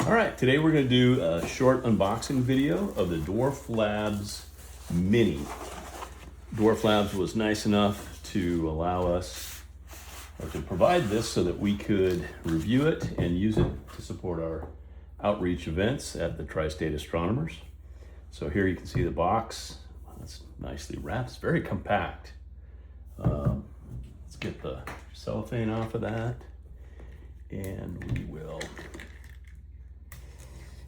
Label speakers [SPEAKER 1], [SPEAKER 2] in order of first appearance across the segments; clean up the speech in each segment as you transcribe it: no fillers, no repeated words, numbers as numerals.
[SPEAKER 1] All right, today we're going to do a short unboxing video of the DWARF Labs Mini. DWARF Labs was nice enough to allow us, or to provide this so that we could review it and use it to support our outreach events at the Tri-State Astronomers. So here you can see the box. It's nicely wrapped. It's very compact. Let's get the cellophane off of that, and we will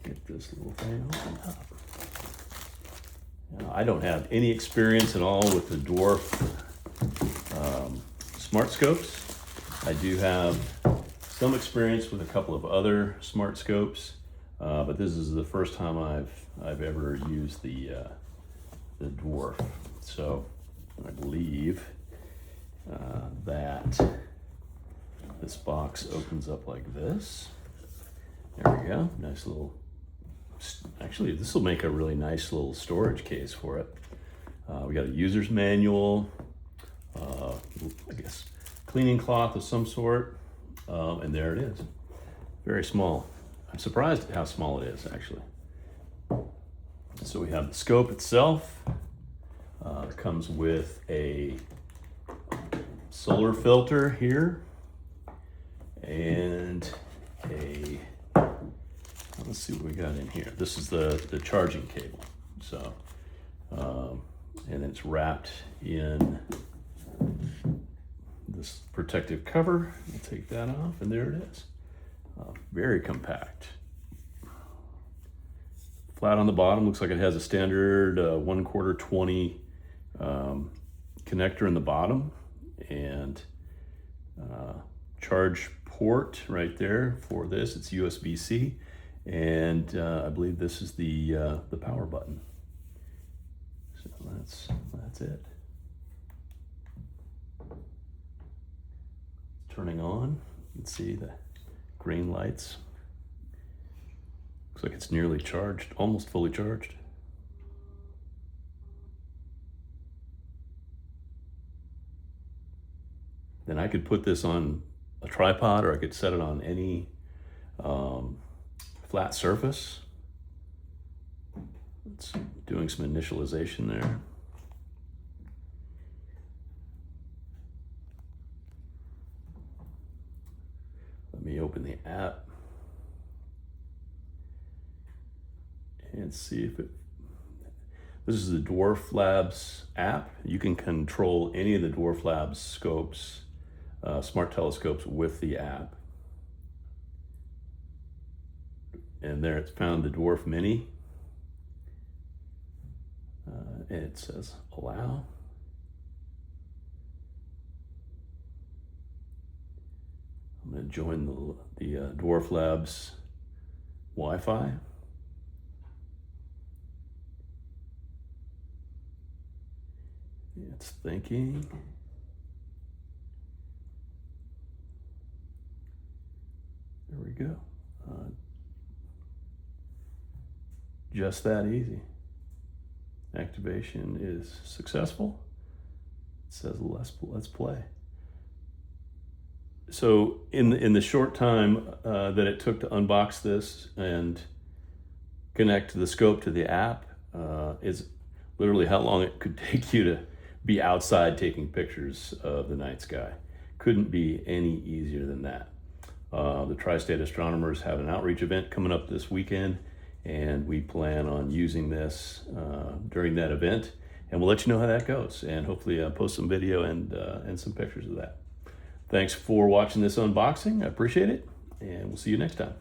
[SPEAKER 1] get this little thing opened up. Now, I don't have any experience at all with the DWARF smart scopes. I do have some experience with a couple of other smart scopes, but this is the first time I've ever used the DWARF. So I believe that this box opens up like this. There we go. Nice little. Actually, this will make a really nice little storage case for it. We got a user's manual, I guess cleaning cloth of some sort, and there it is. Very small. I'm surprised at how small it is, actually. So we have the scope itself. It comes with a solar filter here and a, let's see what we got in here. This is the charging cable. So, and it's wrapped in this protective cover. We'll take that off, and there it is. Very compact. Flat on the bottom, looks like it has a standard 1/4 20 connector in the bottom, and charge port right there for this. It's USB-C, and I believe this is the power button. So that's it. Turning on, you can see the green lights. Looks like it's nearly charged, almost fully charged. Then I could put this on a tripod, or I could set it on any flat surface. It's doing some initialization there. Let me open the app and see if it. This is the DWARF Labs app. You can control any of the DWARF Labs scopes, smart telescopes, with the app. And there it's found the DWARF Mini. And it says allow. I'm going to join the DWARF Labs Wi-Fi. It's thinking. There we go. Just that easy. Activation is successful. It says let's play. So in the short time that it took to unbox this and connect the scope to the app is literally how long it could take you to be outside taking pictures of the night sky. Couldn't be any easier than that. The Tri-State Astronomers have an outreach event coming up this weekend, and we plan on using this during that event, and we'll let you know how that goes, and hopefully post some video and some pictures of that. Thanks for watching this unboxing. I appreciate it, and we'll see you next time.